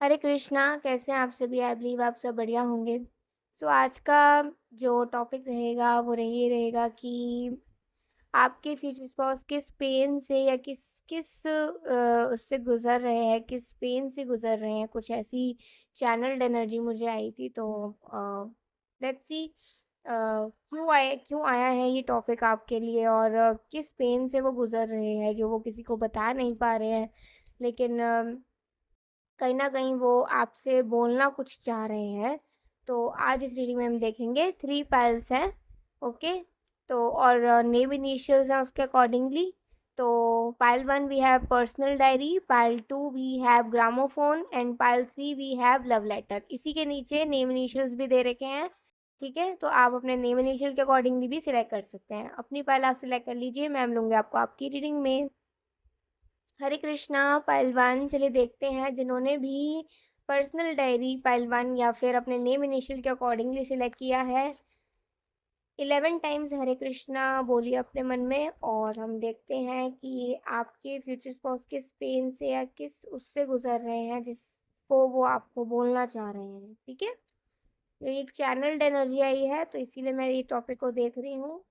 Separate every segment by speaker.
Speaker 1: हरे कृष्णा, कैसे हैं आप सभी? आई बिलीव आप सब बढ़िया होंगे। आज का जो टॉपिक रहेगा वो ये रहेगा कि आपके फ्यूचर स्पाउस किस पेन से या किस किस उससे गुजर रहे हैं, किस पेन से गुजर रहे हैं। कुछ ऐसी चैनल्ड एनर्जी मुझे आई थी, तो लेट्स सी क्यों आया है ये टॉपिक आपके लिए, और किस पेन से वो गुजर रहे हैं जो वो किसी को बता नहीं पा रहे हैं, लेकिन कहीं न कहीं वो आपसे बोलना कुछ चाह रहे हैं। तो आज इस रीडिंग में हम देखेंगे 3 पाइल्स हैं, ओके? तो और नेम इनिशियल्स हैं उसके अकॉर्डिंगली। तो pile 1 we have personal diary, pile 2 we have gramophone and pile 3 we have love letter. इसी के नीचे नेम इनिशियल्स भी दे रखे हैं, ठीक है? तो आप अपने नेम इनिशियल के अकॉर्डिंगली भी सिलेक्ट कर सकते हैं। अपनी पाइल आप सिलेक्ट कर लीजिए, मैं लूँगी आपको आपकी रीडिंग में। हरे कृष्णा पहलवान, चलिए देखते हैं जिन्होंने भी पर्सनल डायरी पहलवान या फिर अपने नेम इनिशियल के अकॉर्डिंगली सिलेक्ट किया है। 11 टाइम्स हरे कृष्णा बोलिए अपने मन में, और हम देखते हैं कि आपके फ्यूचर स्पाउस किस पेन से या किस उससे गुजर रहे हैं जिसको वो आपको बोलना चाह रहे हैं, ठीक है? तो एक चैनल्ड एनर्जी आई है, तो इसीलिए मैं ये टॉपिक को देख रही हूँ।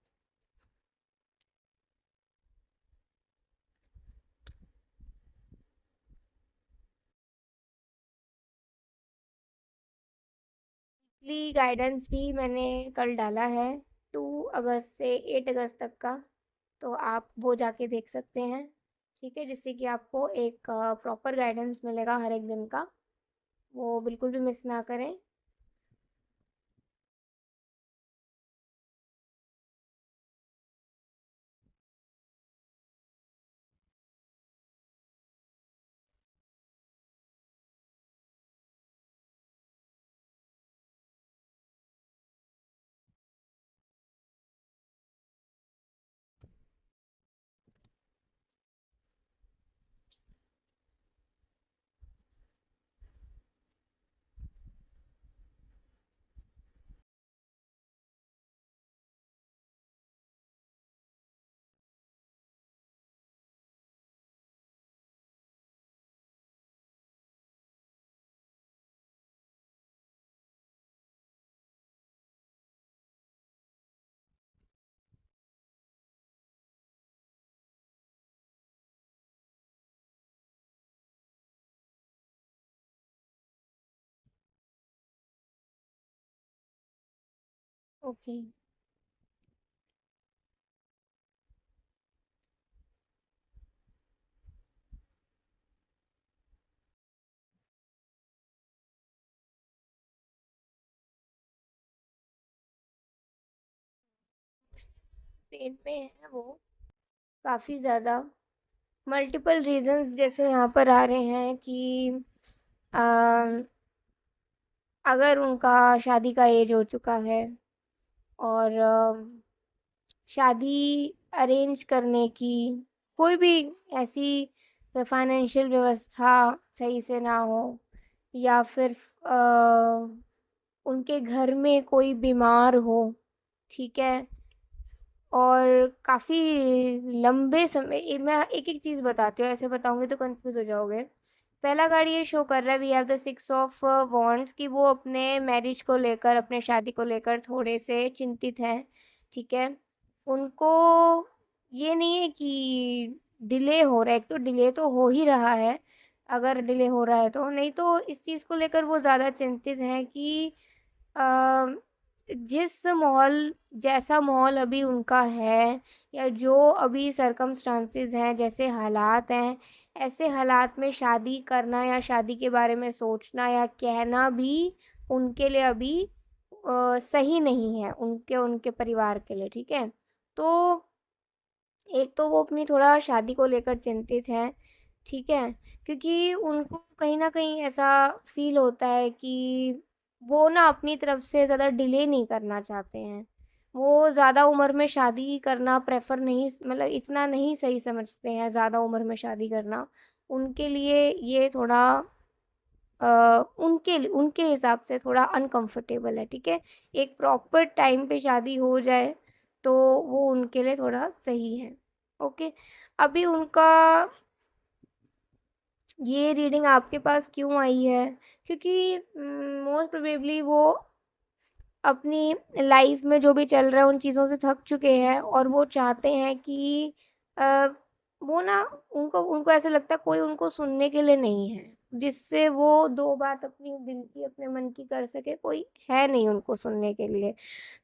Speaker 1: गाइडेंस भी मैंने कल डाला है, 2 अगस्त से 8 अगस्त तक का। तो आप वो जाके देख सकते हैं, ठीक है? जिससे कि आपको एक प्रॉपर गाइडेंस मिलेगा हर एक दिन का। वो बिल्कुल भी मिस ना करें। ओके। पेन में है वो, काफ़ी ज़्यादा। मल्टीपल रीजंस जैसे यहाँ पर आ रहे हैं कि अम, अगर उनका शादी का एज हो चुका है, और शादी अरेंज करने की कोई भी ऐसी फाइनेंशियल व्यवस्था सही से ना हो, या फिर उनके घर में कोई बीमार हो, ठीक है? और काफ़ी लंबे समय मैं एक एक चीज़ बताती हूँ, ऐसे बताऊंगी तो कंफ्यूज हो जाओगे। पहला कार्ड ये शो कर रहा है, we have the 6 of wands, कि वो अपने मैरिज को लेकर, अपने शादी को लेकर थोड़े से चिंतित हैं, ठीक है? उनको ये नहीं है कि डिले हो रहा है, एक तो डिले तो हो ही रहा है, अगर डिले हो रहा है तो, नहीं तो इस चीज़ को लेकर वो ज़्यादा चिंतित हैं कि अ, जिस माहौल जैसा माहौल अभी उनका है, या जो अभी सरकमस्टांसेस हैं, जैसे हालात हैं, ऐसे हालात में शादी करना या शादी के बारे में सोचना या कहना भी उनके लिए अभी सही नहीं है, उनके उनके परिवार के लिए, ठीक है? तो एक तो वो अपनी थोड़ा शादी को लेकर चिंतित हैं, ठीक है? क्योंकि उनको कहीं न कहीं ऐसा फ़ील होता है कि वो ना अपनी तरफ से ज़्यादा डिले नहीं करना चाहते हैं। वो ज़्यादा उम्र में शादी करना प्रेफ़र नहीं, मतलब इतना नहीं सही समझते हैं ज़्यादा उम्र में शादी करना। उनके लिए ये थोड़ा उनके हिसाब से थोड़ा अनकंफर्टेबल है, ठीक है? एक प्रॉपर टाइम पे शादी हो जाए, तो वो उनके लिए थोड़ा सही है, ओके? अभी उनका ये रीडिंग आपके पास क्यों आई है? क्योंकि मोस्ट प्रोबेबली वो अपनी लाइफ में जो भी चल रहा है उन चीज़ों से थक चुके हैं और वो चाहते हैं कि अ, वो ना उनको उनको ऐसा लगता है कोई उनको सुनने के लिए नहीं है, जिससे वो 2 बात अपनी दिल की, अपने मन की कर सके, कोई है नहीं उनको सुनने के लिए।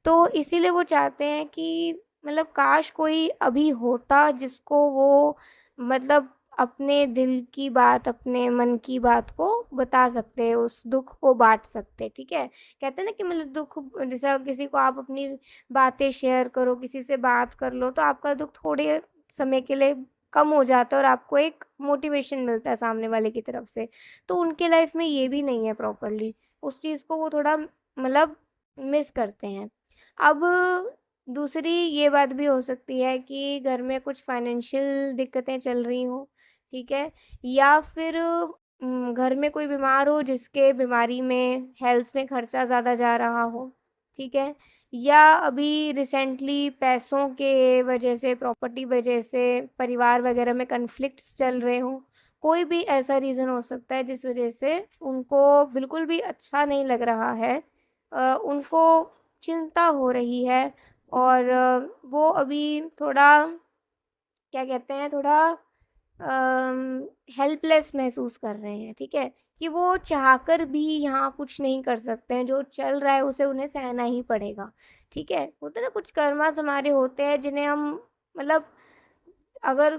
Speaker 1: तो इसीलिए वो चाहते हैं कि मतलब काश कोई अभी होता जिसको वो मतलब अपने दिल की बात, अपने मन की बात को बता सकते, उस दुःख को बाँट सकते, ठीक है? कहते हैं ना कि मतलब दुःख जैसा किसी को आप अपनी बातें शेयर करो, किसी से बात कर लो, तो आपका दुःख थोड़े समय के लिए कम हो जाता है और आपको एक मोटिवेशन मिलता है सामने वाले की तरफ से। तो उनके लाइफ में ये भी नहीं है प्रॉपरली, उस चीज़ को वो थोड़ा मतलब मिस करते हैं। अब दूसरी ये बात भी हो सकती है कि घर में कुछ फाइनेंशियल दिक्कतें चल रही हों, ठीक है? या फिर घर में कोई बीमार हो जिसके बीमारी में हेल्थ में खर्चा ज़्यादा जा रहा हो, ठीक है? या अभी रिसेंटली पैसों के वजह से, प्रॉपर्टी वजह से परिवार वगैरह में कॉन्फ्लिक्ट्स चल रहे हों। कोई भी ऐसा रीज़न हो सकता है जिस वजह से उनको बिल्कुल भी अच्छा नहीं लग रहा है। उनको चिंता हो रही है और वो अभी थोड़ा क्या कहते हैं थोड़ा हेल्पलेस महसूस कर रहे हैं, ठीक है? कि वो चाहकर भी यहाँ कुछ नहीं कर सकते हैं, जो चल रहा है उसे उन्हें सहना ही पड़ेगा, ठीक है? होता है ना कुछ कर्मास हमारे होते हैं जिन्हें हम मतलब अगर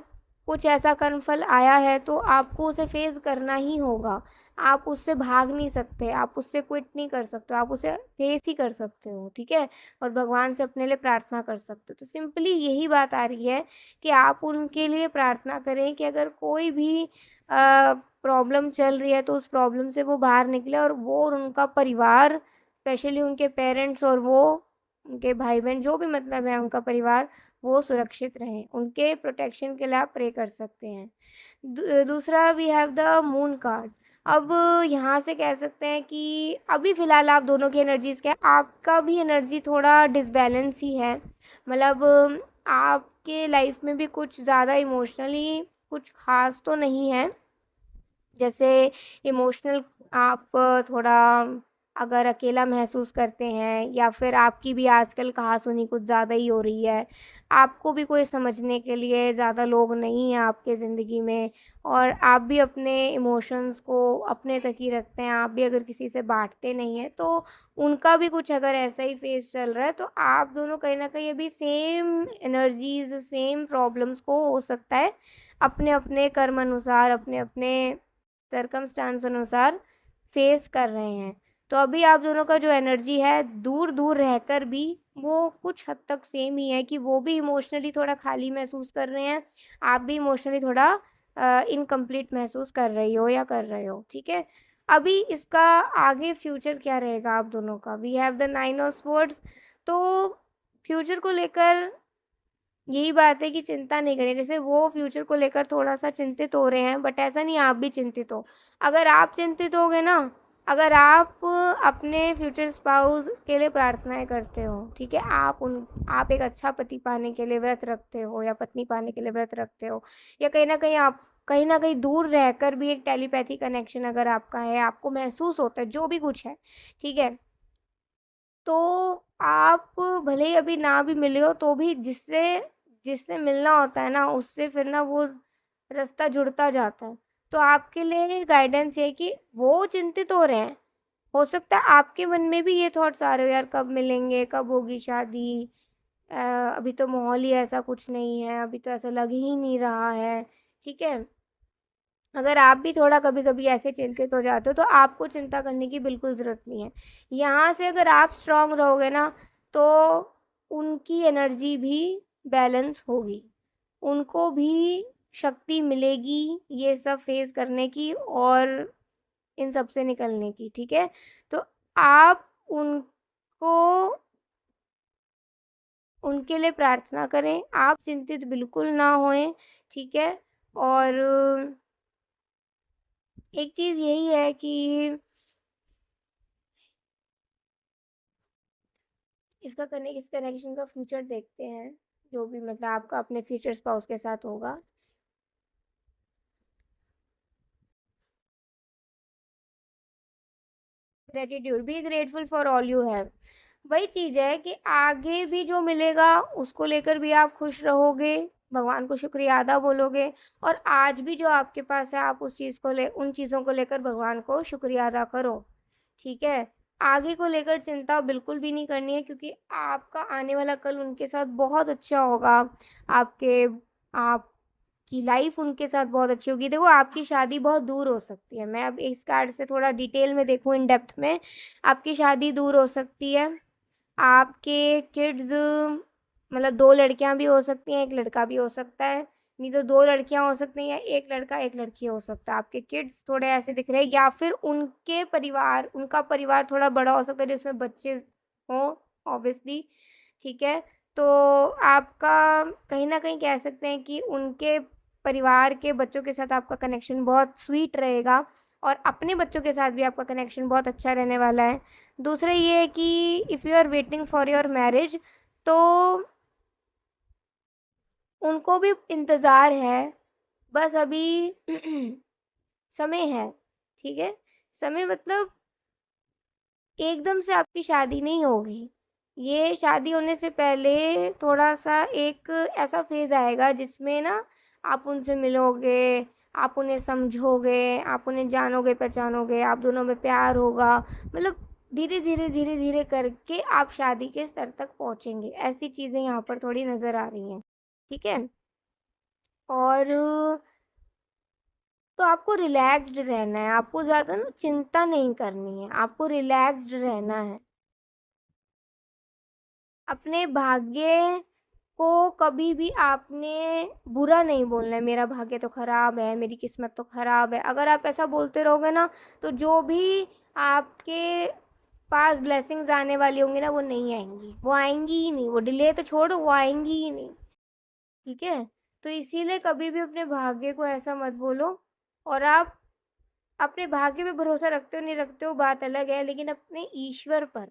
Speaker 1: कुछ ऐसा कर्मफल आया है तो आपको उसे फेस करना ही होगा। आप उससे भाग नहीं सकते, आप उससे क्विट नहीं कर सकते, आप उसे फेस ही कर सकते हो, ठीक है? और भगवान से अपने लिए प्रार्थना कर सकते हो। तो सिंपली यही बात आ रही है कि आप उनके लिए प्रार्थना करें कि अगर कोई भी प्रॉब्लम चल रही है तो उस प्रॉब्लम से वो बाहर निकले और वो और उनका परिवार, स्पेशली उनके पेरेंट्स और वो उनके भाई-बहन जो भी मतलब है उनका परिवार, वो सुरक्षित रहें। उनके प्रोटेक्शन के लिए आप प्रे कर सकते हैं। दूसरा we have the moon card. अब यहाँ से कह सकते हैं कि अभी फ़िलहाल आप दोनों की एनर्जीज़ क्या है, आपका भी एनर्जी थोड़ा डिसबैलेंस ही है। मतलब आपके लाइफ में भी कुछ ज़्यादा इमोशनली कुछ ख़ास तो नहीं है। जैसे इमोशनल आप थोड़ा अगर अकेला महसूस करते हैं या फिर आपकी भी आजकल कहा-सुनी कुछ ज़्यादा ही हो रही है, आपको भी कोई समझने के लिए ज़्यादा लोग नहीं हैं आपके ज़िंदगी में और आप भी अपने इमोशंस को अपने तक ही रखते हैं, आप भी अगर किसी से बाँटते नहीं हैं, तो उनका भी कुछ अगर ऐसा ही फ़ेज़ चल रहा है, तो आप दोनों कहीं न कहीं अभी सेम एनर्जीज़, सेम प्रॉब्लम्स को हो सकता है, अपने-अपने कर्म अनुसार, अपने-अपने सर्कमस्टांस अनुसार फेस कर रहे हैं। तो अभी आप दोनों का जो एनर्जी है दूर-दूर रहकर भी वो कुछ हद तक सेम ही है कि वो भी इमोशनली थोड़ा खाली महसूस कर रहे हैं, आप भी इमोशनली थोड़ा इनकम्प्लीट महसूस कर रही हो या कर रहे हो, ठीक है? अभी इसका आगे फ्यूचर क्या रहेगा आप दोनों का? We have the 9 of swords. तो फ्यूचर को लेकर यही बात है कि चिंता नहीं करें। जैसे वो फ्यूचर को लेकर थोड़ा-सा चिंतित हो रहे हैं, बट ऐसा नहीं आप भी चिंतित हो। अगर आप चिंतित होगे ना, अगर आप अपने फ्यूचर स्पाउस के लिए प्रार्थनाएँ करते हो, ठीक है? आप एक अच्छा पति पाने के लिए व्रत रखते हो या पत्नी पाने के लिए व्रत रखते हो या कहीं न कहीं दूर रहकर भी एक टेलीपैथी कनेक्शन अगर आपका है, आपको महसूस होता है, जो भी कुछ है, ठीक है? तो आप भले ही अभी ना भी मिले हो तो भी जिससे जिससे मिलना होता है ना उससे फिर ना वो रास्ता जुड़ता जाता है। तो आपके लिए गाइडेंस ये है कि वो चिंतित हो रहे हैं। हो सकता है आपके मन में भी ये थॉट्स आ रहे हो यार कब मिलेंगे, कब होगी शादी? अ, अभी तो माहौल ही ऐसा कुछ नहीं है, अभी तो ऐसा लग ही नहीं रहा है, ठीक है? अगर आप भी थोड़ा कभी-कभी ऐसे चिंतित हो जाते हो तो आपको चिंता करने की बिल्कुल ज़रूरत नहीं है। यहाँ से अगर आप स्ट्रॉन्ग रहोगे ना तो उनकी एनर्जी भी बैलेंस होगी। उनको भी शक्ति मिलेगी ये सब फेस करने की और इन सब से निकलने की, ठीक है? तो आप उनको उनके लिए प्रार्थना करें, आप चिंतित बिल्कुल ना होएँ, ठीक है? और एक चीज़ यही है कि इस कनेक्शन का फ्यूचर देखते हैं, जो भी मतलब आपका अपने फ्यूचर स्पाउस के साथ होगा। Gratitude, be grateful for all you have. वही चीज है कि आगे भी जो मिलेगा उसको लेकर भी आप खुश रहोगे, भगवान को शुक्रिया अदा बोलोगे, और आज भी जो आपके पास है आप उस चीज को ले उन चीजों को लेकर भगवान को शुक्रिया अदा करो। ठीक है। आगे को लेकर चिंता बिल्कुल भी नहीं करनी है, क्योंकि आपका आने वाला कल उनके साथ बहुत अच्छा होगा। आपके आपकी लाइफ उनके साथ बहुत अच्छी होगी। देखो, आपकी शादी बहुत दूर हो सकती है, मैं अब इस कार्ड से थोड़ा डिटेल में देखूं, इन डेप्थ में, आपकी शादी दूर हो सकती है। आपके किड्स, मतलब दो लड़कियां भी हो सकती हैं, एक लड़का भी हो सकता है, नहीं तो दो लड़कियां हो सकती हैं, एक लड़का एक लड़की हो सकता है। आपके किड्स थोड़े ऐसे दिख रहे हैं, या फिर उनका परिवार थोड़ा बड़ा हो सकता है जिसमें बच्चे हों, ऑब्वियसली। ठीक है। तो आपका कहीं ना कहीं कह सकते हैं कि उनके परिवार के बच्चों के साथ आपका कनेक्शन बहुत स्वीट रहेगा, और अपने बच्चों के साथ भी आपका कनेक्शन बहुत अच्छा रहने वाला है। दूसरा ये है कि if you are waiting for your marriage, तो उनको भी इंतज़ार है, बस अभी समय है। ठीक है। समय मतलब एकदम से आपकी शादी नहीं होगी। ये शादी होने से पहले थोड़ा सा एक ऐसा फेज आएगा जिसमें ना आप उनसे मिलोगे, आप उन्हें समझोगे, आप उन्हें जानोगे पहचानोगे, आप दोनों में प्यार होगा, मतलब धीरे धीरे धीरे धीरे करके आप शादी के स्तर तक पहुंचेंगे। ऐसी चीजें यहाँ पर थोड़ी नजर आ रही हैं। ठीक है। और तो आपको रिलैक्स्ड रहना है, आपको ज्यादा ना चिंता नहीं करनी है, आपको रिलैक्स्ड रहना है। अपने भाग्य को कभी भी आपने बुरा नहीं बोलना है, मेरा भाग्य तो खराब है, मेरी किस्मत तो खराब है। अगर आप ऐसा बोलते रहोगे ना, तो जो भी आपके पास ब्लेसिंग्स आने वाली होंगी ना, वो नहीं आएंगी, वो आएंगी ही नहीं, वो डिले तो छोड़ो, वो आएंगी ही नहीं। ठीक है। तो इसीलिए कभी भी अपने भाग्य को ऐसा मत बोलो। और आप अपने भाग्य पे भरोसा रखते हो नहीं रखते हो बात अलग है, लेकिन अपने ईश्वर पर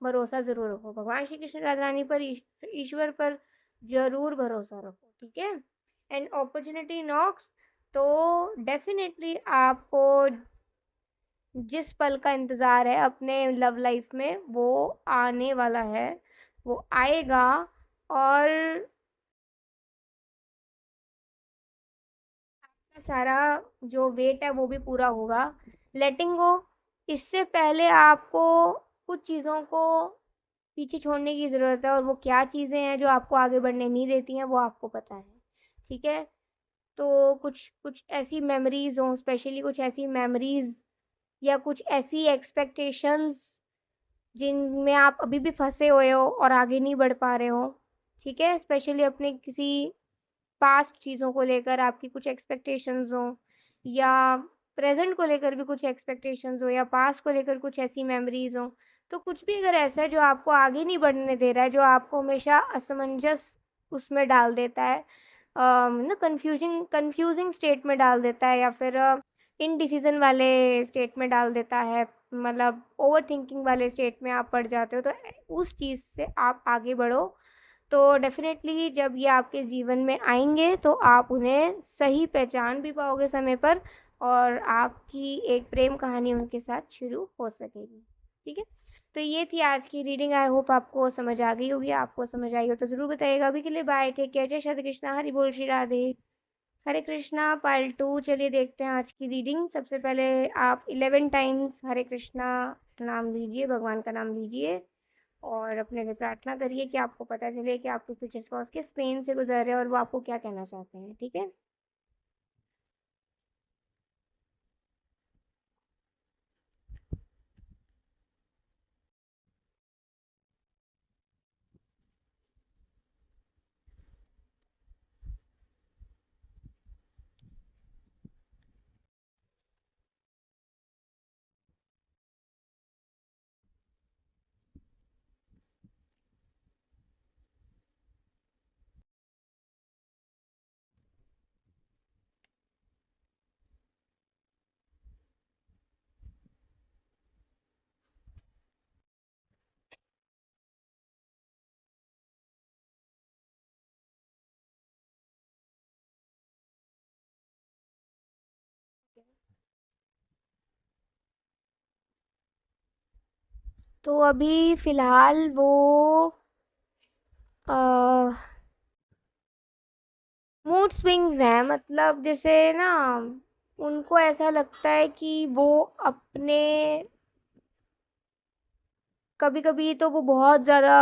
Speaker 1: भरोसा जरूर रखो, भगवान श्री कृष्ण राधा रानी पर, ईश्वर पर जरूर भरोसा रखो। ठीक है। एंड अपॉर्चुनिटी नॉक्स, तो डेफिनेटली आपको जिस पल का इंतजार है अपने लव लाइफ में, वो आने वाला है, वो आएगा। और सारा जो वेट है वो भी पूरा होगा। लेटिंग गो, इससे पहले आपको कुछ चीज़ों को पीछे छोड़ने की ज़रूरत है, और वो क्या चीज़ें हैं जो आपको आगे बढ़ने नहीं देती हैं वो आपको पता है। ठीक है। तो कुछ कुछ ऐसी मेमोरीज हों, स्पेशली कुछ ऐसी मेमोरीज या कुछ ऐसी एक्सपेक्टेशंस जिनमें आप अभी भी फंसे हुए हो और आगे नहीं बढ़ पा रहे हो। ठीक है। स्पेशली अपने किसी पास्ट चीज़ों को लेकर आपकी कुछ एक्सपेक्टेशंस हो, या प्रेजेंट को लेकर भी कुछ एक्सपेक्टेशंस हो, या पास्ट को लेकर कुछ ऐसी मेमोरीज हो। तो कुछ भी अगर ऐसा है जो आपको आगे नहीं बढ़ने दे रहा है, जो आपको हमेशा असमंजस उसमें डाल देता है, ना कंफ्यूजिंग कंफ्यूजिंग स्टेट में डाल देता है, या फिर इनडिसीजन वाले स्टेट में डाल देता है, मतलब ओवर थिंकिंग वाले स्टेट में आप पड़ जाते हो, तो उस चीज़ से आप आगे बढ़ो। तो डेफिनेटली जब ये आपके जीवन में आएंगे तो आप उन्हें सही पहचान भी पाओगे समय पर, और आपकी एक प्रेम कहानी उनके साथ शुरू हो सकेगी। ठीक है। तो ये थी आज की रीडिंग, आई होप आपको समझ आ गई होगी। आपको समझ आई हो तो ज़रूर बताइएगा। अभी के लिए बाय, टेक केयर, जय श्री कृष्णा, हरि बोल, श्री राधे, हरे कृष्णा। पार्ट 2 चलिए देखते हैं आज की रीडिंग। सबसे पहले आप 11 टाइम्स हरे कृष्णा नाम लीजिए, भगवान का नाम लीजिए, और अपने लिए प्रार्थना करिए कि आपको पता चले कि आपके फ्यूचर स्पाउस किस पेन से गुजर रहे हैं और वो आपको क्या कहना चाहते हैं। ठीक है। तो अभी फिलहाल वो मूड स्विंग्स हैं, मतलब जैसे ना उनको ऐसा लगता है कि वो अपने, कभी कभी तो वो बहुत ज़्यादा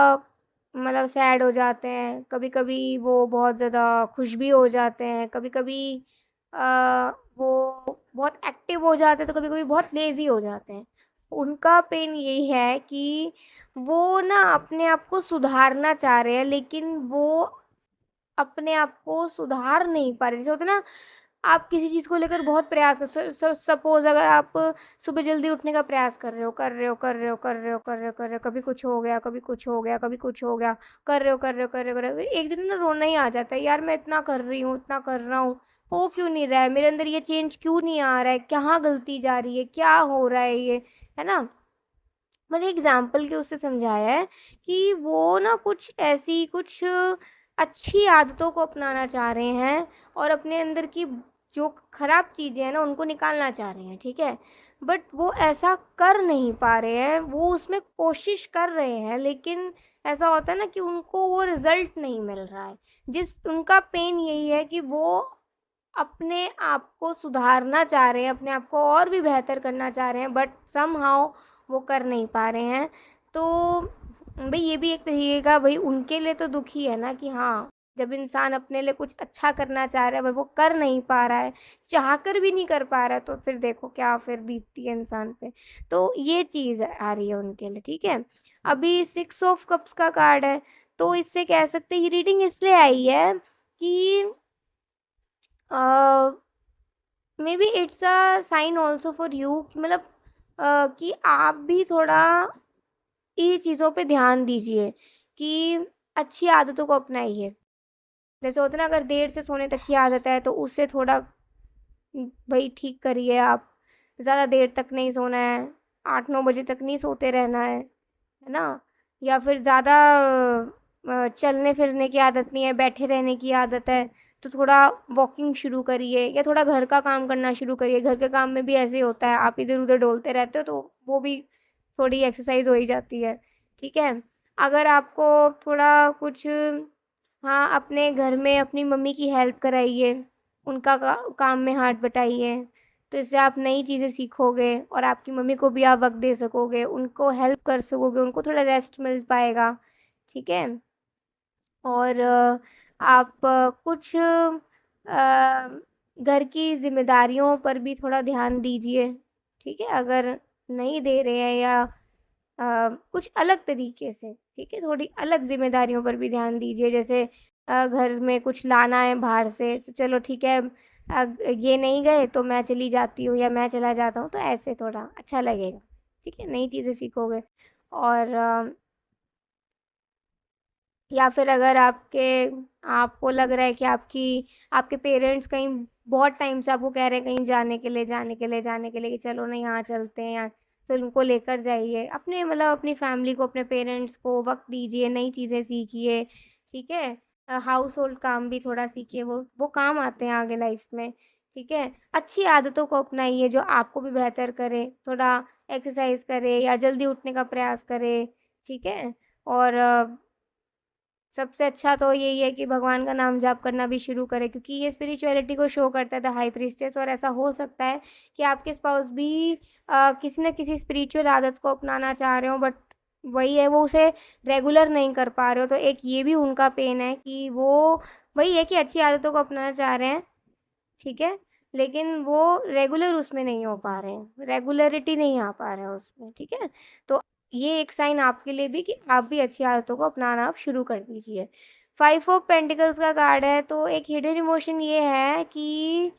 Speaker 1: मतलब सैड हो जाते हैं, कभी कभी वो बहुत ज़्यादा खुश भी हो जाते हैं, कभी कभी वो बहुत एक्टिव हो जाते हैं, तो कभी कभी बहुत लेज़ी हो जाते हैं। उनका पेन यही है कि वो ना अपने आप को सुधारना चाह रहे हैं, लेकिन वो अपने आप को सुधार नहीं पा रहे। जैसे होता है ना, आप किसी चीज़ को लेकर बहुत प्रयास कर, सपोज अगर आप सुबह जल्दी उठने का प्रयास कर रहे हो, कर रहे हो, कर रहे हो, कर रहे हो, कर रहे हो, कर रहे हो, कभी कुछ हो गया, कभी कुछ हो गया, कभी कुछ हो गया, कर रहे हो, कर रहे हो, कर रहे हो, कर रहे हो, एक दिन ना रोना ही आ जाता है, यार मैं इतना कर रही हूँ, इतना कर रहा हूँ, हो क्यों नहीं रहा है, मेरे अंदर ये चेंज क्यों नहीं आ रहा है, कहाँ गलती जा रही है, क्या हो रहा है ये, है ना। मैंने एग्जाम्पल के उससे समझाया है कि वो ना कुछ ऐसी कुछ अच्छी आदतों को अपनाना चाह रहे हैं, और अपने अंदर की जो खराब चीज़ें हैं ना उनको निकालना चाह रहे हैं, ठीक है। बट वो ऐसा कर नहीं पा रहे हैं, वो उसमें कोशिश कर रहे हैं, लेकिन ऐसा होता है ना कि उनको वो रिजल्ट नहीं मिल रहा है। जिस उनका पेन यही है कि वो अपने आप को सुधारना चाह रहे हैं, अपने आप को और भी बेहतर करना चाह रहे हैं, बट समहाउ वो कर नहीं पा रहे हैं। तो भाई ये भी एक तरीके का, भाई उनके लिए तो दुख ही है ना कि हाँ, जब इंसान अपने लिए कुछ अच्छा करना चाह रहा है पर वो कर नहीं पा रहा है, चाह कर भी नहीं कर पा रहा है, तो फिर देखो क्या फिर बीतती है इंसान पे। तो ये चीज़ आ रही है उनके लिए, ठीक है। अभी 6 ऑफ कप्स का कार्ड है, तो इससे कह सकते हैं, ये रीडिंग इसलिए आई है कि maybe it's a sign also for you, मतलब कि आप भी थोड़ा ये चीज़ों पे ध्यान दीजिए कि अच्छी आदतों को अपनाइए। जैसे होता है ना, अगर देर से सोने तक की आदत है तो उससे थोड़ा भाई ठीक करिए आप। ज़्यादा देर तक नहीं सोना है, 8-9 बजे तक नहीं सोते रहना है ना। या फिर ज़्यादा चलने फिरने की आदत नहीं है, बैठे रहने की आदत है, तो थोड़ा वॉकिंग शुरू करिए, या थोड़ा घर का काम करना शुरू करिए। घर के काम में भी ऐसे ही होता है, आप इधर उधर डोलते रहते हो, तो वो भी थोड़ी एक्सरसाइज हो ही जाती है, ठीक है। अगर आपको थोड़ा कुछ, हाँ, अपने घर में अपनी मम्मी की हेल्प कराइए, उनका काम में हाथ बटाइए, तो इससे आप नई चीज़ें सीखोगे, और आपकी मम्मी को भी आप वक्त दे सकोगे, उनको हेल्प कर सकोगे, उनको थोड़ा रेस्ट मिल पाएगा, ठीक है। और आप कुछ घर की जिम्मेदारियों पर भी थोड़ा ध्यान दीजिए, ठीक है। अगर नहीं दे रहे हैं, या कुछ अलग तरीके से, ठीक है, थोड़ी अलग जिम्मेदारियों पर भी ध्यान दीजिए। जैसे घर में कुछ लाना है बाहर से, तो चलो ठीक है, ये नहीं गए तो मैं चली जाती हूँ या मैं चला जाता हूँ, तो ऐसे थोड़ा अच्छा लगेगा, ठीक है, नई चीज़ें सीखोगे। और या फिर अगर आपको लग रहा है कि आपके पेरेंट्स कहीं बहुत टाइम से आपको कह रहे हैं कहीं जाने के लिए, जाने के लिए, जाने के लिए, कि चलो ना यहाँ चलते हैं, या तो उनको लेकर जाइए, अपने मतलब अपनी फैमिली को, अपने पेरेंट्स को वक्त दीजिए, नई चीज़ें सीखिए, ठीक है। हाउस होल्ड काम भी थोड़ा सीखिए, वो काम आते हैं आगे लाइफ में, ठीक है। अच्छी आदतों को अपनाइए जो आपको भी बेहतर करे, थोड़ा एक्सरसाइज करे या जल्दी उठने का प्रयास करे, ठीक है। और सबसे अच्छा तो यही है कि भगवान का नाम जाप करना भी शुरू करें, क्योंकि ये स्पिरिचुअलिटी को शो करता है, द हाई प्रीस्टेस। और ऐसा हो सकता है कि आपके स्पाउस भी किसी न किसी स्पिरिचुअल आदत को अपनाना चाह रहे हो, बट वही है, वो उसे रेगुलर नहीं कर पा रहे हो, तो एक ये भी उनका पेन है कि वो वही है कि अच्छी आदतों को अपनाना चाह रहे हैं, ठीक है, लेकिन वो रेगुलर उसमें नहीं हो पा रहे हैं, रेगुलरिटी नहीं आ पा रहा है उसमें, ठीक है। तो ये एक साइन आपके लिए भी कि आप भी अच्छी आदतों को अपनाना आप शुरू कर दीजिए। 5 ऑफ पेंटिकल्स का कार्ड है, तो एक हिडन इमोशन ये है कि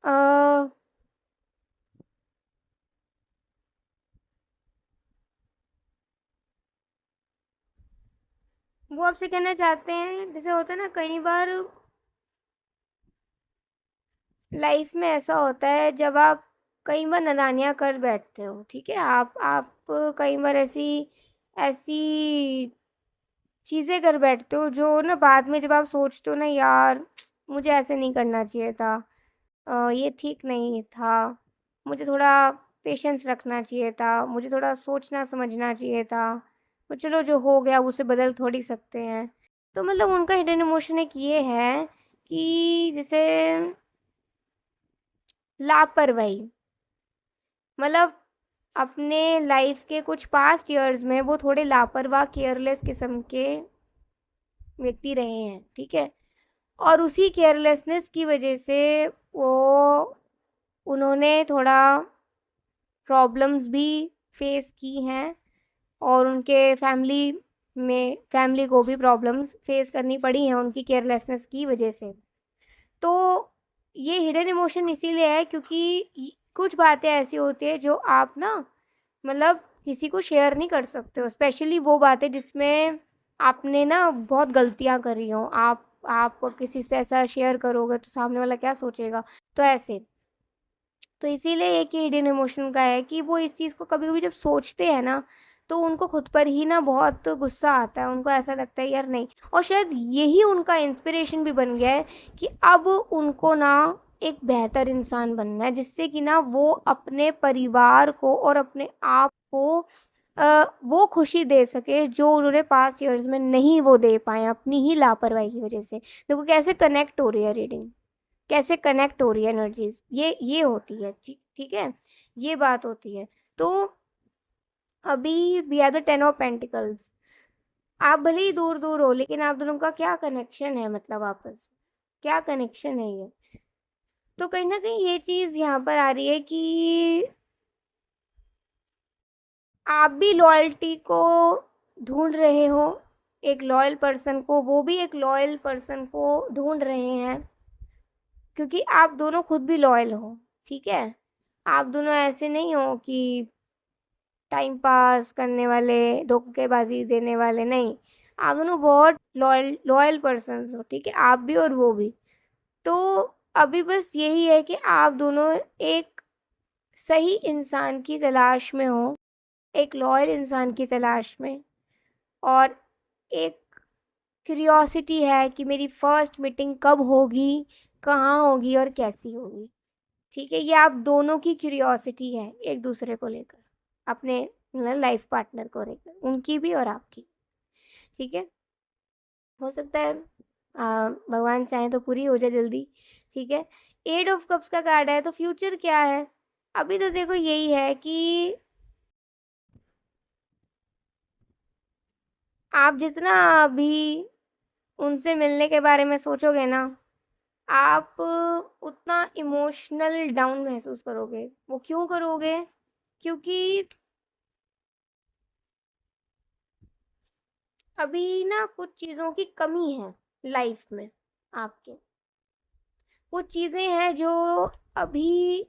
Speaker 1: अ, वो आपसे कहना चाहते हैं, जैसे होता है ना कई बार लाइफ में ऐसा होता है, जब आप कई बार नादानियाँ कर बैठते हो, ठीक है, आप कई बार ऐसी ऐसी चीज़ें कर बैठते हो जो ना बाद में जब आप सोचते हो ना, यार मुझे ऐसे नहीं करना चाहिए था, ये ठीक नहीं था, मुझे थोड़ा पेशेंस रखना चाहिए था, मुझे थोड़ा सोचना समझना चाहिए था, तो चलो जो हो गया उसे बदल थोड़ी सकते हैं। तो मतलब उनका हिडन इमोशन एक ये है कि जैसे लापरवाही, मतलब अपने लाइफ के कुछ पास्ट ईयर्स में वो थोड़े लापरवाह केयरलेस किस्म के व्यक्ति रहे हैं, ठीक है। और उसी केयरलेसनेस की वजह से वो उन्होंने थोड़ा प्रॉब्लम्स भी फेस की हैं, और उनके फैमिली को भी प्रॉब्लम्स फेस करनी पड़ी हैं उनकी केयरलेसनेस की वजह से। तो ये हिडन इमोशन इसीलिए है क्योंकि कुछ बातें ऐसी होती है जो आप ना मतलब किसी को शेयर नहीं कर सकते हो, स्पेशली वो बातें जिसमें आपने ना बहुत गलतियां करी हो। आप किसी से ऐसा शेयर करोगे तो सामने वाला क्या सोचेगा, तो ऐसे। तो इसीलिए एक हिडन इमोशन का है कि वो इस चीज़ को कभी कभी जब सोचते हैं ना, तो उनको खुद पर ही ना बहुत गुस्सा आता है, उनको ऐसा लगता है यार नहीं। और शायद यही उनका इंस्पिरेशन भी बन गया है कि अब उनको ना एक बेहतर इंसान बनना है, जिससे कि ना वो अपने परिवार को और अपने आप को वो खुशी दे सके जो उन्होंने पास्ट ईयर्स में नहीं वो दे पाए अपनी ही लापरवाही की वजह से। देखो कैसे कनेक्ट हो रही है रीडिंग, कैसे कनेक्ट हो रही है एनर्जीज, ये होती है, ठीक ठीक है, ये बात होती है। तो अभी we are the 10 of pentacles, आप भले ही दूर दूर हो लेकिन आप दोनों का क्या कनेक्शन है, मतलब आपस क्या कनेक्शन है ये। तो कहीं ना कहीं ये चीज यहाँ पर आ रही है कि आप भी लॉयल्टी को ढूंढ रहे हो, एक लॉयल पर्सन को, वो भी एक लॉयल पर्सन को ढूंढ रहे हैं, क्योंकि आप दोनों खुद भी लॉयल हो, ठीक है। आप दोनों ऐसे नहीं हो कि टाइम पास करने वाले, धोखेबाजी देने वाले, नहीं। आप दोनों बहुत लॉयल लॉयल पर्सन हो, ठीक है, आप भी और वो भी। तो अभी बस यही है कि आप दोनों एक सही इंसान की तलाश में हो, एक लॉयल इंसान की तलाश में, और एक क्यूरियोसिटी है कि मेरी फर्स्ट मीटिंग कब होगी, कहाँ होगी और कैसी होगी, ठीक है। ये आप दोनों की क्यूरियोसिटी है एक दूसरे को लेकर, अपने मतलब लाइफ पार्टनर को लेकर, उनकी भी और आपकी, ठीक है। हो सकता है भगवान चाहे तो पूरी हो जाए जल्दी, ठीक है। 8 ऑफ कप्स का कार्ड है, तो फ्यूचर क्या है, अभी तो देखो यही है कि आप जितना अभी उनसे मिलने के बारे में सोचोगे ना, आप उतना इमोशनल डाउन महसूस करोगे। वो क्यों करोगे, क्योंकि अभी ना कुछ चीज़ों की कमी है लाइफ में आपके, कुछ चीज़ें हैं जो अभी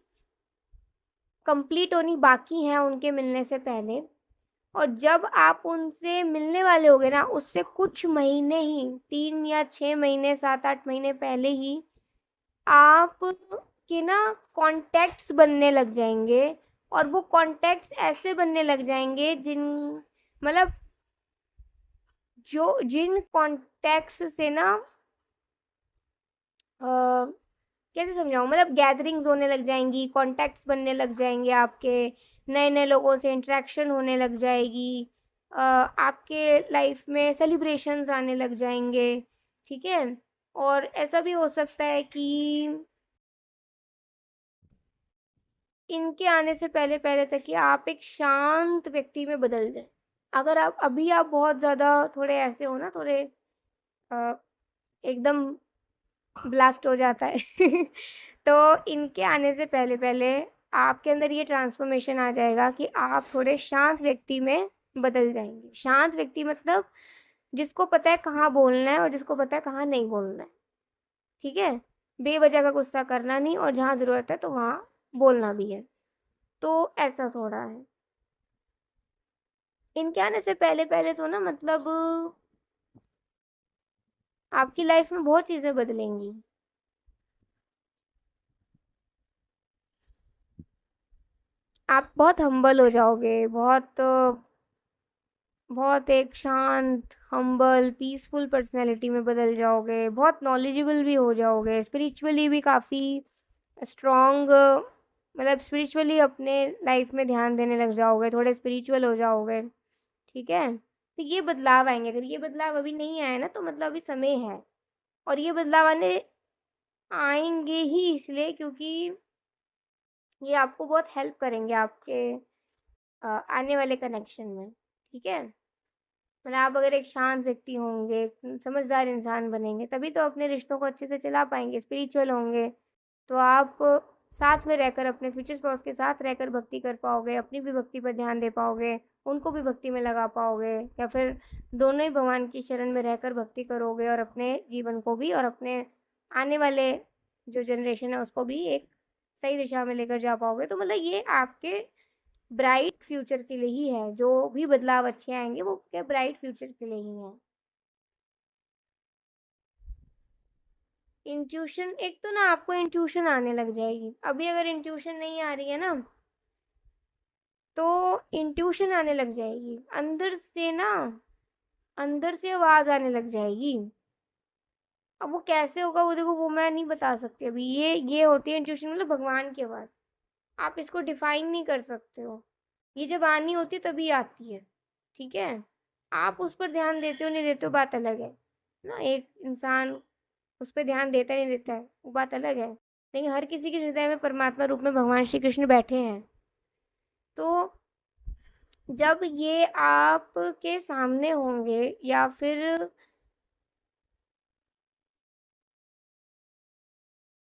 Speaker 1: कंप्लीट होनी बाकी हैं उनके मिलने से पहले। और जब आप उनसे मिलने वाले होगे ना, उससे कुछ महीने ही, 3 या 6 महीने, 7 8 महीने पहले ही आप के ना कॉन्टैक्ट्स बनने लग जाएंगे। और वो कॉन्टैक्ट्स ऐसे बनने लग जाएंगे जिन मतलब जो जिन कॉन्टैक्ट्स से ना कैसे समझाऊँ, मतलब गैदरिंग्स होने लग जाएंगी, कॉन्टैक्ट्स बनने लग जाएंगे आपके, नए नए लोगों से इंटरेक्शन होने लग जाएगी, आपके लाइफ में सेलिब्रेशंस आने लग जाएंगे, ठीक है। और ऐसा भी हो सकता है कि इनके आने से पहले पहले तक कि आप एक शांत व्यक्ति में बदल जाए। अगर आप अभी आप बहुत ज़्यादा थोड़े ऐसे हो ना, थोड़े अ, एकदम ब्लास्ट हो जाता है तो इनके आने से पहले पहले आपके अंदर ये ट्रांसफॉर्मेशन आ जाएगा कि आप थोड़े शांत व्यक्ति में बदल जाएंगे। शांत व्यक्ति मतलब जिसको पता है कहाँ बोलना है और जिसको पता है कहाँ नहीं बोलना है, ठीक है। बेवजह का गुस्सा करना नहीं, और जहाँ ज़रूरत है तो वहाँ बोलना भी है। तो ऐसा थोड़ा है। इनके आने से पहले पहले तो ना मतलब आपकी लाइफ में बहुत चीज़ें बदलेंगी। आप बहुत हम्बल हो जाओगे, बहुत बहुत एक शांत हम्बल पीसफुल पर्सनैलिटी में बदल जाओगे, बहुत नॉलेजेबल भी हो जाओगे, स्पिरिचुअली भी काफ़ी स्ट्रॉन्ग मतलब स्पिरिचुअली अपने लाइफ में ध्यान देने लग जाओगे, थोड़े स्पिरिचुअल हो जाओगे, ठीक है? तो ये बदलाव आएँगे, अगर ये बदलाव अभी नहीं आए ना तो मतलब अभी समय है। और ये बदलाव आएँगे ही इसलिए क्योंकि ये आपको बहुत हेल्प करेंगे आपके आने वाले कनेक्शन में, ठीक है? मतलब आप अगर एक शांत व्यक्ति होंगे, एक समझदार इंसान बनेंगे, तभी तो अपने रिश्तों को अच्छे से चला पाएँगे, स्पिरिचुअल होंगे, तो आप साथ में रहकर अपने फ्यूचर स्पाउस के साथ रहकर भक्ति कर पाओगे, अपनी भी भक्ति पर ध्यान दे पाओगे, उनको भी भक्ति में लगा पाओगे, या फिर दोनों ही भगवान की शरण में रहकर भक्ति करोगे और अपने जीवन को भी और अपने आने वाले जो जनरेशन है उसको भी एक सही दिशा में लेकर जा पाओगे। तो मतलब ये आपके ब्राइट फ्यूचर के लिए ही है, जो भी बदलाव अच्छे आएँगे वो आपके ब्राइट फ्यूचर के लिए ही हैं। इंट्यूशन एक तो ना आपको इंट्यूशन आने लग जाएगी। अभी अगर इंट्यूशन नहीं आ रही है ना, तो इंट्यूशन आने लग जाएगी। अंदर से आवाज़ आने लग जाएगी। अब वो कैसे होगा वो देखो वो मैं नहीं बता सकती अभी। ये होती है इंट्यूशन, मतलब भगवान की आवाज़। आप इसको डिफाइन नहीं कर सकते हो। ये जब आनी होती है तभी आती है, ठीक है? आप उस पर ध्यान देते हो नहीं देते हो बात अलग है ना। एक इंसान उस पे ध्यान देता नहीं देता है वो बात अलग है, लेकिन हर किसी के हृदय में परमात्मा रूप में भगवान श्री कृष्ण बैठे हैं। तो जब ये आपके सामने होंगे या फिर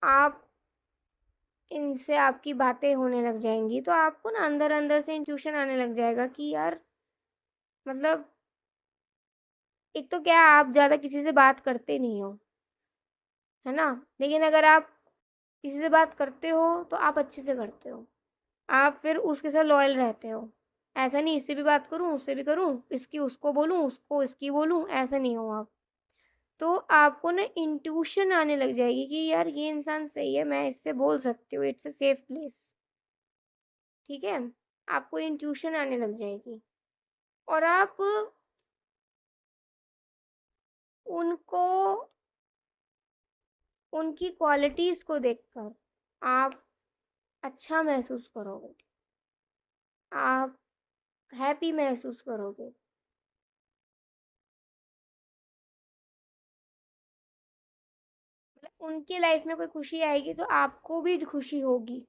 Speaker 1: आप इनसे आपकी बातें होने लग जाएंगी, तो आपको ना अंदर अंदर से इंट्यूशन आने लग जाएगा कि यार मतलब एक तो क्या आप ज़्यादा किसी से बात करते नहीं हो, है ना? लेकिन अगर आप किसी से बात करते हो तो आप अच्छे से करते हो। आप फिर उसके साथ लॉयल रहते हो। ऐसा नहीं इससे भी बात करूँ, उससे भी करूँ, इसकी उसको बोलूँ, उसको इसकी बोलूँ, ऐसा नहीं हो आप। तो आपको ना इंट्यूशन आने लग जाएगी कि यार ये इंसान सही है, मैं इससे बोल सकती हूँ, इट्स अ सेफ प्लेस, ठीक है? आपको इंट्यूशन आने लग जाएगी और आप उनको उनकी क्वालिटीज़ को देखकर आप अच्छा महसूस करोगे, आप हैप्पी महसूस करोगे। मतलब उनके लाइफ में कोई खुशी आएगी तो आपको भी खुशी होगी।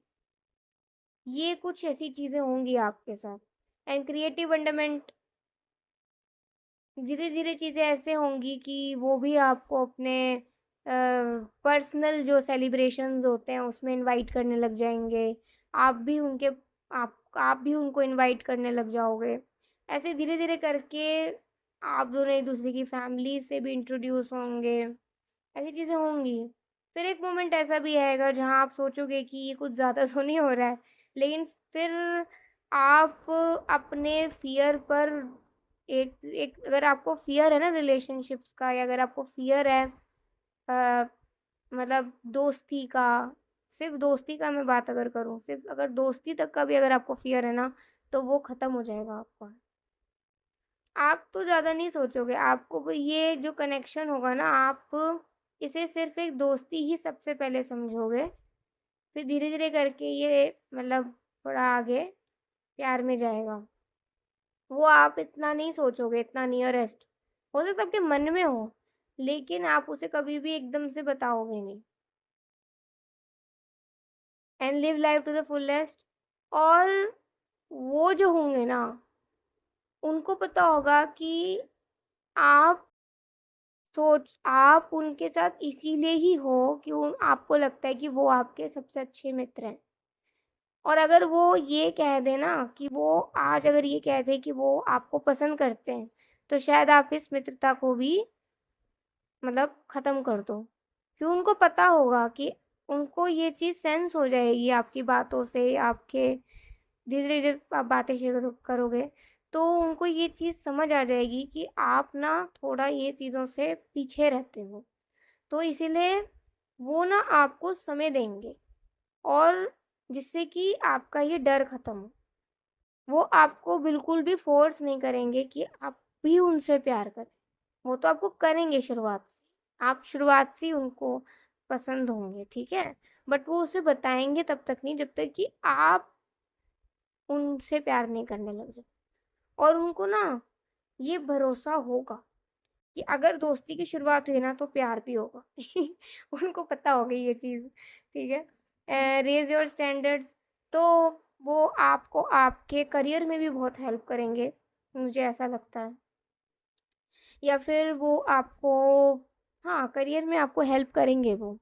Speaker 1: ये कुछ ऐसी चीज़ें होंगी आपके साथ। एंड क्रिएटिव वंडरमेंट धीरे धीरे चीज़ें ऐसे होंगी कि वो भी आपको अपने पर्सनल जो सेलिब्रेशंस होते हैं उसमें इनवाइट करने लग जाएंगे। आप भी उनके आप भी उनको इनवाइट करने लग जाओगे। ऐसे धीरे धीरे करके आप दोनों एक दूसरे की फैमिली से भी इंट्रोड्यूस होंगे। ऐसी चीज़ें होंगी। फिर एक मोमेंट ऐसा भी आएगा जहाँ आप सोचोगे कि ये कुछ ज़्यादा तो नहीं हो रहा है, लेकिन फिर आप अपने फ़ियर पर एक एक अगर आपको फ़ियर है ना रिलेशनशिप्स का, या अगर आपको फ़ियर है अ, मतलब दोस्ती का, सिर्फ़ दोस्ती का मैं बात अगर करूँ, सिर्फ़ अगर दोस्ती तक का भी अगर आपको फ़ियर है ना, तो वो ख़त्म हो जाएगा आपका। आप तो ज़्यादा नहीं सोचोगे, आपको वो ये जो कनेक्शन होगा ना, आप इसे सिर्फ़ एक दोस्ती ही सबसे पहले समझोगे। फिर धीरे-धीरे करके ये मतलब थोड़ा आगे प्यार में जाएगा। वो आप इतना नहीं सोचोगे, इतना नियरेस्ट। हो सकता है आपके मन में हो, लेकिन आप उसे कभी भी एकदम से बताओगे नहीं। And live life to the fullest. और वो जो होंगे ना, उनको पता होगा कि आप आप उनके साथ इसीलिए ही हो कि आपको लगता है कि वो आपके सबसे अच्छे मित्र हैं। और अगर वो ये कह दें ना कि वो आज अगर ये कह दें कि वो आपको पसंद करते हैं, तो शायद आप इस मित्रता को भी मतलब ख़त्म कर दो। क्यों? उनको पता होगा कि उनको ये चीज़ सेंस हो जाएगी आपकी बातों से, आपके धीरे-धीरे जब आप बातें शेयर करोगे, तो उनको ये चीज़ समझ आ जाएगी कि आप ना थोड़ा ये चीज़ों से पीछे रहते हो। तो इसीलिए वो ना आपको समय देंगे, और जिससे कि आपका ये डर खत्म हो। वो आपको बिल्कुल भी फ़ोर्स नहीं करेंगे कि आप भी उनसे प्यार करें। वो तो आपको करेंगे शुरुआत से। आप शुरुआत से ही उनको पसंद होंगे, ठीक है? बट वो उसे बताएंगे तब तक नहीं जब तक कि आप उनसे प्यार नहीं करने लग जाए। और उनको ना ये भरोसा होगा कि अगर दोस्ती की शुरुआत हुई ना तो प्यार भी होगा। उनको पता होगी ये चीज़, ठीक है। रेज योर स्टैंडर्ड्स, तो वो आपको आपके करियर में भी बहुत हेल्प करेंगे, मुझे ऐसा लगता है। या फिर वो आपको, हाँ, करियर में आपको हेल्प करेंगे वो।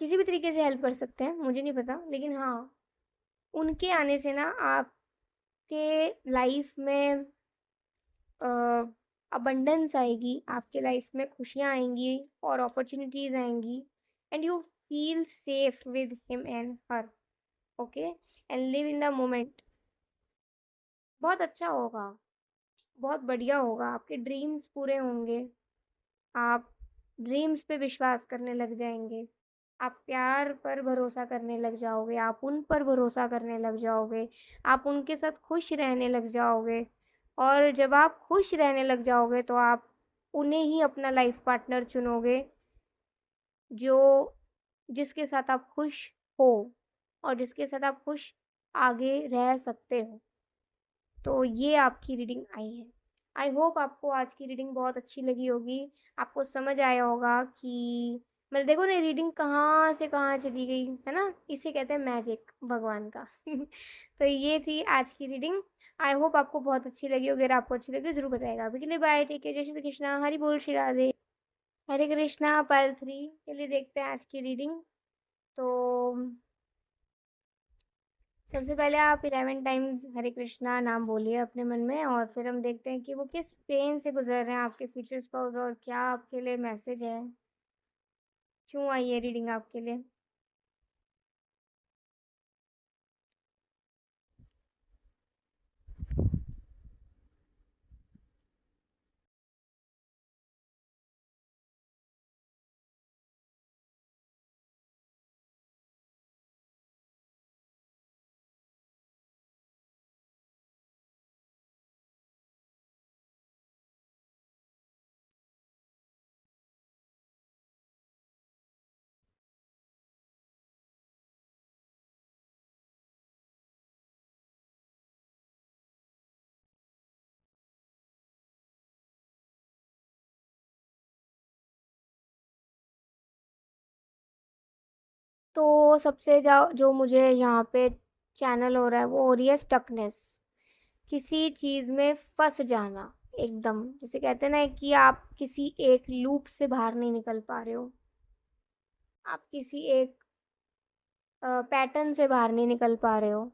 Speaker 1: किसी भी तरीके से हेल्प कर सकते हैं, मुझे नहीं पता, लेकिन हाँ, उनके आने से ना आपके लाइफ में अबंडेंस आएगी, आपके लाइफ में खुशियाँ आएंगी और अपॉर्चुनिटीज आएंगी, and you feel safe with him and her, okay, and live in the moment. बहुत अच्छा होगा, बहुत बढ़िया होगा, आपके ड्रीम्स पूरे होंगे, आप ड्रीम्स पे विश्वास करने लग जाएंगे, आप प्यार पर भरोसा करने लग जाओगे, आप उन पर भरोसा करने लग जाओगे, आप उनके साथ खुश रहने लग जाओगे। और जब आप खुश रहने लग जाओगे तो आप उन्हें ही अपना लाइफ पार्टनर चुनोगे, जो जिसके साथ आप खुश हो और जिसके साथ आप खुश आगे रह सकते हो। तो ये आपकी रीडिंग आई है। आई होप आपको आज की रीडिंग बहुत अच्छी लगी होगी, आपको समझ आया होगा कि मतलब देखो ना, रीडिंग कहाँ से कहाँ चली गई है ना, इसे कहते हैं मैजिक भगवान का। तो ये थी आज की रीडिंग। आई होप आपको बहुत अच्छी लगी होगी, अगर आपको अच्छी लगी जरूर बताएगा। अभी के लिए बाय, टेक केयर, जय श्री कृष्णा, हरि बोल, श्री राधे, हरे कृष्णा। पार्ट 3 चलिए देखते हैं आज की रीडिंग। तो सबसे पहले आप 11 टाइम्स हरे कृष्णा नाम बोलिए अपने मन में, और फिर हम देखते हैं कि वो किस पेन से गुजर रहे हैं आपके फ्यूचर स्पाउस, और क्या आपके लिए मैसेज है, क्यों आई है रीडिंग आपके लिए। तो सबसे जो मुझे यहाँ पे चैनल हो रहा है वो हो रही है स्टकनेस, किसी चीज़ में फंस जाना एकदम, जिसे कहते हैं ना कि आप किसी एक लूप से बाहर नहीं निकल पा रहे हो, आप किसी एक पैटर्न से बाहर नहीं निकल पा रहे हो।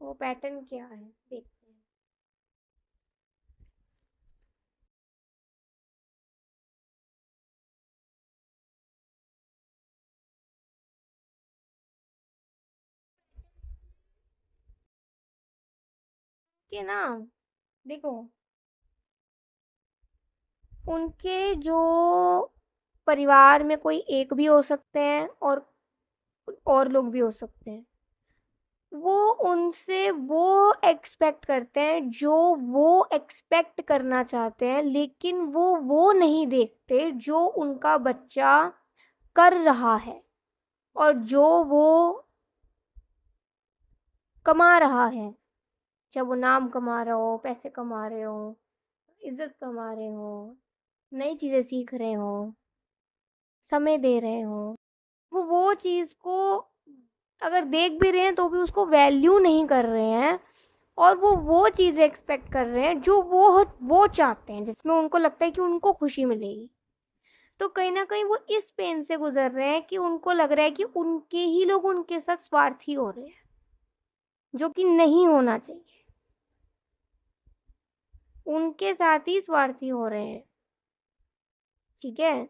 Speaker 1: वो पैटर्न क्या है देखते हैं। कि ना, देखो, उनके जो परिवार में कोई एक भी हो सकते हैं और लोग भी हो सकते हैं, वो उनसे वो एक्सपेक्ट करते हैं जो वो एक्सपेक्ट करना चाहते हैं, लेकिन वो नहीं देखते जो उनका बच्चा कर रहा है और जो वो कमा रहा है, चाहे वो नाम कमा रहा हो, पैसे कमा रहे हो, इज्जत कमा रहे हो, नई चीज़ें सीख रहे हो, समय दे रहे हो, वो चीज़ को अगर देख भी रहे हैं तो भी उसको वैल्यू नहीं कर रहे हैं, और वो चीज़ें एक्सपेक्ट कर रहे हैं जो वो चाहते हैं, जिसमें उनको लगता है कि उनको खुशी मिलेगी। तो कहीं ना कहीं वो इस पेन से गुजर रहे हैं कि उनको लग रहा है कि उनके ही लोग उनके साथ स्वार्थी हो रहे हैं, जो कि नहीं होना चाहिए, उनके साथ ही स्वार्थी हो रहे हैं, ठीक है।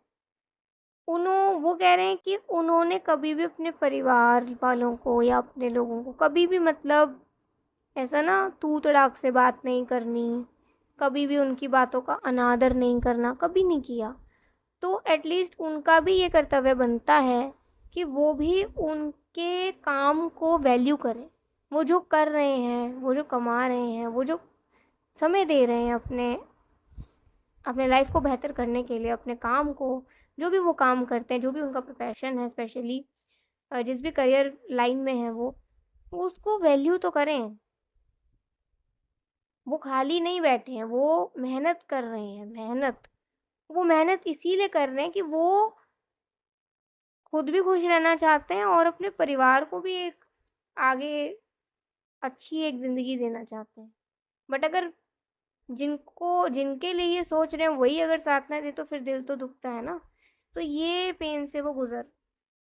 Speaker 1: वो कह रहे हैं कि उन्होंने कभी भी अपने परिवार वालों को या अपने लोगों को कभी भी मतलब ऐसा ना तू तड़ाक से बात नहीं करनी, कभी भी उनकी बातों का अनादर नहीं करना, कभी नहीं किया। तो एटलीस्ट उनका भी ये कर्तव्य बनता है कि वो भी उनके काम को वैल्यू करें, वो जो कर रहे हैं, वो जो कमा रहे हैं, वो जो समय दे रहे हैं अपने अपने लाइफ को बेहतर करने के लिए, अपने काम को, जो भी वो काम करते हैं, जो भी उनका प्रोफेशन है स्पेशली, जिस भी करियर लाइन में है वो उसको वैल्यू तो करें। वो खाली नहीं बैठे हैं, वो मेहनत कर रहे हैं, मेहनत। वो मेहनत इसीलिए कर रहे हैं कि वो खुद भी खुश रहना चाहते हैं और अपने परिवार को भी एक आगे अच्छी एक ज़िंदगी देना चाहते हैं। बट अगर जिनके लिए ये सोच रहे हैं वही अगर साथ ना दे तो फिर दिल तो दुखता है ना। तो ये पेन से वो गुजर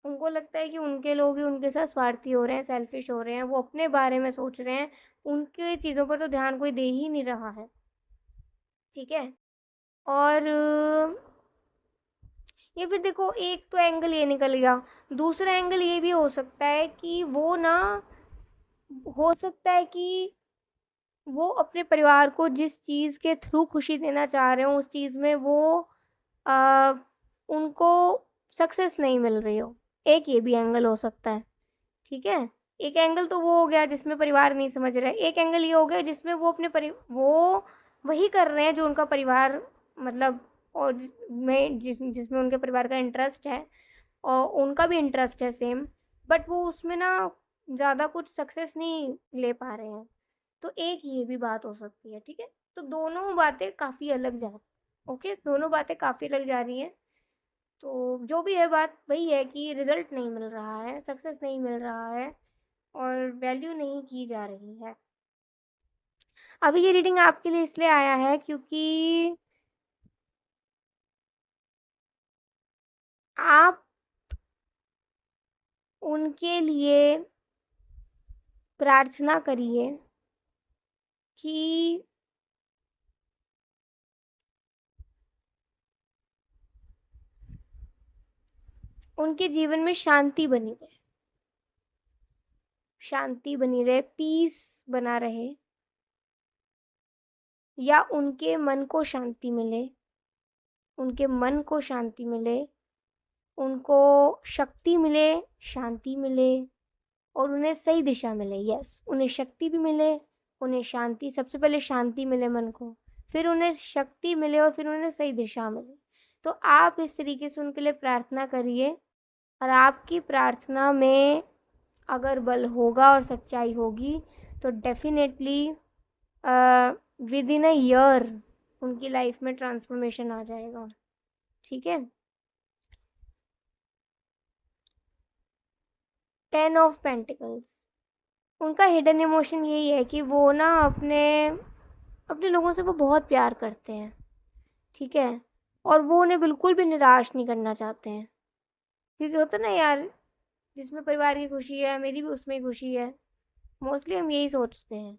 Speaker 1: उनको लगता है कि उनके लोग ही उनके साथ स्वार्थी हो रहे हैं, सेल्फिश हो रहे हैं, वो अपने बारे में सोच रहे हैं, उनके चीज़ों पर तो ध्यान कोई दे ही नहीं रहा है। ठीक है। और ये फिर देखो, एक तो एंगल ये निकल गया। दूसरा एंगल ये भी हो सकता है कि वो ना, हो सकता है कि वो अपने परिवार को जिस चीज़ के थ्रू खुशी देना चाह रहे हो उस चीज़ में वो आ, उनको सक्सेस नहीं मिल रही हो। एक ये भी एंगल हो सकता है। ठीक है। एक एंगल तो वो हो गया जिसमें परिवार नहीं समझ रहा है, एक एंगल ये हो गया जिसमें वो वो वही कर रहे हैं जो उनका परिवार, मतलब, और जिसमें उनके परिवार का इंटरेस्ट है और उनका भी इंटरेस्ट है सेम, बट वो उसमें ना ज़्यादा कुछ सक्सेस नहीं ले पा रहे हैं। तो एक ये भी बात हो सकती है। ठीक है। तो दोनों बातें काफ़ी अलग जा ओके, दोनों बातें काफ़ी अलग जा रही हैं। तो जो भी है, बात वही है कि रिजल्ट नहीं मिल रहा है, सक्सेस नहीं मिल रहा है और वैल्यू नहीं की जा रही है। अभी ये रीडिंग आपके लिए इसलिए आया है क्योंकि आप उनके लिए प्रार्थना करिए कि उनके जीवन में शांति बनी रहे, शांति बनी रहे, पीस बना रहे, या उनके मन को शांति मिले, उनके मन को शांति मिले, उनको शक्ति मिले, शांति मिले, और उन्हें सही दिशा मिले। यस, उन्हें शक्ति भी मिले, उन्हें शांति, सबसे पहले शांति मिले मन को, फिर उन्हें शक्ति मिले और फिर उन्हें सही दिशा मिले। तो आप इस तरीके से उनके लिए प्रार्थना करिए, और आपकी प्रार्थना में अगर बल होगा और सच्चाई होगी तो definitely with in a year उनकी लाइफ में ट्रांसफॉर्मेशन आ जाएगा। ठीक है। 10 ऑफ पेंटिकल्स, उनका हिडन इमोशन यही है कि वो ना अपने अपने लोगों से वो बहुत प्यार करते हैं। ठीक है। और वो उन्हें बिल्कुल भी निराश नहीं करना चाहते हैं, क्योंकि होता है ना यार, जिसमें परिवार की खुशी है मेरी भी उसमें ही खुशी है। मोस्टली हम यही सोचते हैं,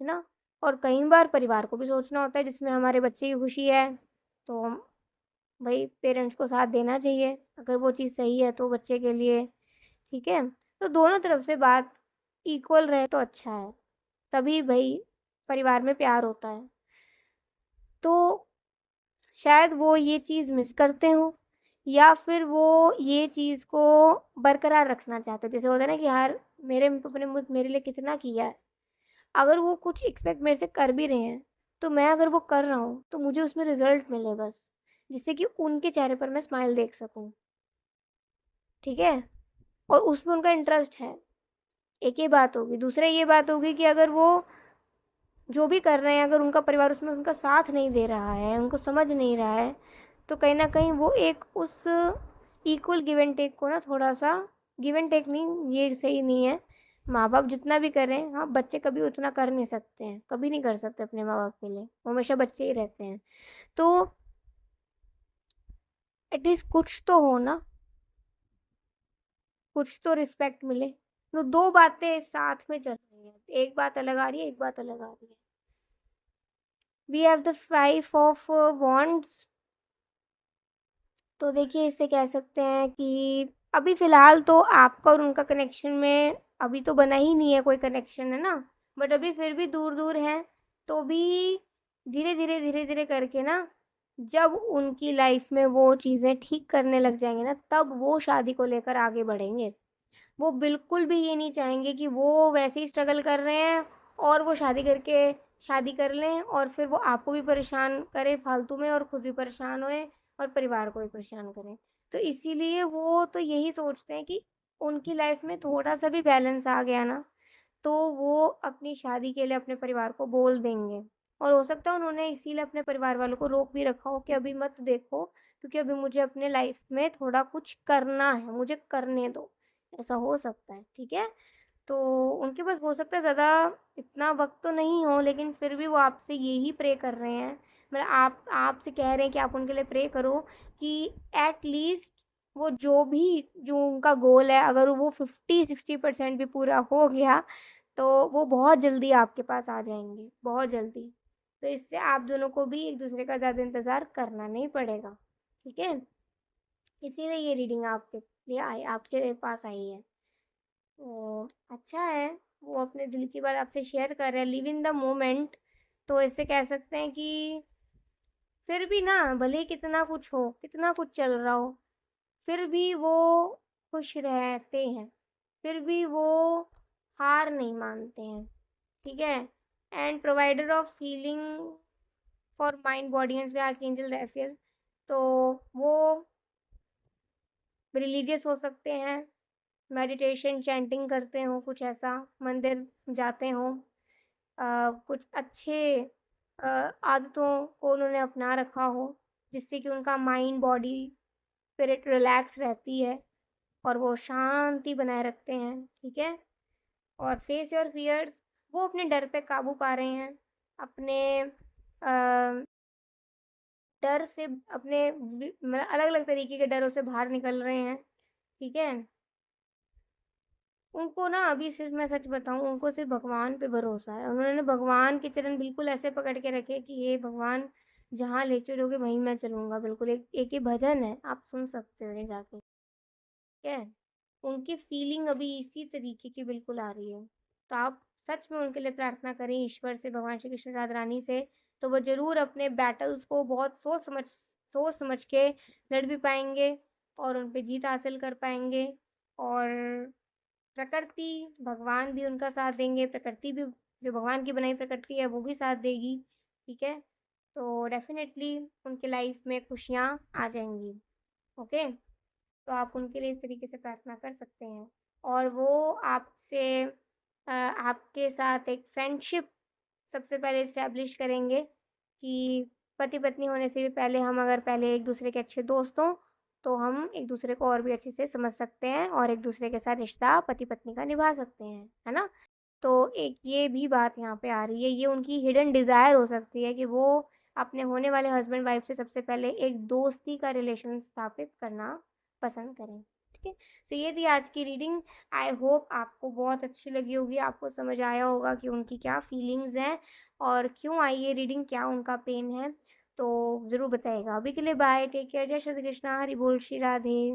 Speaker 1: है ना। और कई बार परिवार को भी सोचना होता है जिसमें हमारे बच्चे की खुशी है, तो हम भाई पेरेंट्स को साथ देना चाहिए अगर वो चीज़ सही है तो बच्चे के लिए। ठीक है। तो दोनों तरफ से बात इक्वल रहे तो अच्छा है, तभी भाई परिवार में प्यार होता है। तो शायद वो ये चीज़ मिस करते हो, या फिर वो ये चीज़ को बरकरार रखना चाहते हो। जैसे होता है ना कि यार मेरे पापा ने मेरे लिए कितना किया है, अगर वो कुछ एक्सपेक्ट मेरे से कर भी रहे हैं तो मैं अगर वो कर रहा हूँ तो मुझे उसमें रिजल्ट मिले बस, जिससे कि उनके चेहरे पर मैं स्माइल देख सकूँ। ठीक है। और उसमें उनका इंटरेस्ट है। एक ये बात होगी। दूसरा ये बात होगी कि अगर वो जो भी कर रहे हैं अगर उनका परिवार उसमें उनका साथ नहीं दे रहा है, उनको समझ नहीं रहा है, तो कहीं ना कहीं वो एक उस इक्वल गिव एंड टेक को ना थोड़ा सा, गिव एंड टेक नहीं, ये सही नहीं है। माँ बाप जितना भी करें, हाँ, बच्चे कभी उतना कर नहीं सकते हैं, कभी नहीं कर सकते अपने माँ बाप के लिए, वो हमेशा बच्चे ही रहते हैं। तो एटलीस्ट कुछ तो हो ना, कुछ तो रिस्पेक्ट मिले। तो दो बातें साथ में चल रही हैं, एक बात अलग आ रही है, एक बात अलग आ रही है। We have the 5 of wands. तो देखिए, इससे कह सकते हैं कि अभी फ़िलहाल तो आपका और उनका कनेक्शन में अभी तो बना ही नहीं है कोई कनेक्शन, है ना। बट अभी फिर भी दूर दूर है। तो भी धीरे धीरे धीरे धीरे करके ना, जब उनकी लाइफ में वो चीज़ें ठीक करने लग जाएंगे ना, तब वो शादी को लेकर आगे बढ़ेंगे। वो बिल्कुल भी ये नहीं चाहेंगे कि वो वैसे ही स्ट्रगल कर रहे हैं और वो शादी करके शादी कर लें और फिर वो आपको भी परेशान करें फालतू में और खुद भी परेशान होए और परिवार को भी परेशान करें। तो इसीलिए वो तो यही सोचते हैं कि उनकी लाइफ में थोड़ा-सा भी बैलेंस आ गया ना, तो वो अपनी शादी के लिए अपने परिवार को बोल देंगे। और हो सकता है उन्होंने इसीलिए अपने परिवार वालों को रोक भी रखा हो कि अभी मत देखो, क्योंकि अभी मुझे अपने लाइफ में थोड़ा कुछ करना है, मुझे करने दो। ऐसा हो सकता है, ठीक है? तो उनके पास हो सकता है ज़्यादा इतना वक़्त तो नहीं हो, लेकिन फिर भी वो आपसे यही प्रे कर रहे हैं। मतलब आप आपसे कह रहे हैं कि आप उनके लिए प्रे करो कि एट लीस्ट वो जो उनका गोल है, अगर वो 50-60% भी पूरा हो गया, तो वो बहुत जल्दी आपके पास आ जाएँगे, बहुत जल्दी। तो इससे आप दोनों को भी एक-दूसरे का ज़्यादा इंतज़ार करना नहीं पड़ेगा, ठीक है? इसीलिए ये रीडिंग आपके पास आई है। तो अच्छा है, वो अपने दिल की बात आपसे शेयर कर रहे हैं, लिव इन द मोमेंट। तो इससे कह सकते हैं कि फिर भी ना, भले ही कितना कुछ हो, कितना कुछ चल रहा हो, फिर भी वो खुश रहते हैं, फिर भी वो हार नहीं मानते हैं, ठीक है? And provider of healing for mind body and archangel Raphael. तो वो रिलीजियस हो सकते हैं, मेडिटेशन चैंटिंग करते हो, कुछ ऐसा, मंदिर जाते हो, कुछ अच्छे आदतों को उन्होंने अपना रखा हो, जिससे कि उनका माइंड बॉडी स्पिरिट रिलैक्स रहती है और वो शांति बनाए रखते हैं, ठीक है? और फेस योर फियर्स, वो अपने डर पे काबू पा रहे हैं, अपने डर से, अपने मतलब अलग अलग तरीके के डरों से बाहर निकल रहे हैं, ठीक है? उनको ना अभी सिर्फ़ मैं सच बताऊँ, उनको सिर्फ़ भगवान पे भरोसा है। उन्होंने भगवान के चरण बिल्कुल ऐसे पकड़ के रखे कि हे भगवान, जहाँ ले चलोगे वहीं मैं चलूँगा बिल्कुल। एक एक ये भजन है, आप सुन सकते हो ये जाके, ठीक है? उनकी फीलिंग अभी इसी तरीके की बिल्कुल आ रही है। तो आप सच में उनके लिए प्रार्थना करें ईश्वर से, भगवान श्री कृष्ण राधा रानी से, तो वो ज़रूर अपने बैटल्स को बहुत सोच समझ के लड़ भी पाएँगे और उन पे जीत हासिल कर पाएँगे। और प्रकृति, भगवान भी उनका साथ देंगे, प्रकृति भी, जो भगवान की बनाई प्रकृति है, वो भी साथ देगी, ठीक है? तो डेफ़िनेटली उनके लाइफ़ में खुशियाँ आ जाएँगी, ओके? तो आप उनके लिए इस तरीके से प्रार्थना कर सकते हैं। और वो आपसे आपके साथ एक फ्रेंडशिप सबसे पहले एस्टैब्लिश करेंगे कि पति-पत्नी होने से भी पहले हम अगर पहले एक-दूसरे के अच्छे दोस्त हों, तो हम एक-दूसरे को और भी अच्छे से समझ सकते हैं और एक-दूसरे के साथ रिश्ता पति-पत्नी का निभा सकते हैं, है ना? तो एक ये भी बात यहाँ पे आ रही है, ये उनकी हिडन डिज़ायर हो सकती है कि वो अपने होने वाले हस्बैंड वाइफ से सबसे पहले एक दोस्ती का रिलेशन स्थापित करना पसंद करें, ठीक है? सो ये थी आज की रीडिंग। आई होप आपको बहुत अच्छी लगी होगी, आपको समझ आया होगा कि उनकी क्या फीलिंग्स हैं और क्यों आई ये रीडिंग, क्या उनका पेन है। तो ज़रूर बताइएगा। अभी के लिए बाय, टेक केयर, जय श्री कृष्णा, हरि बोल, श्री राधे।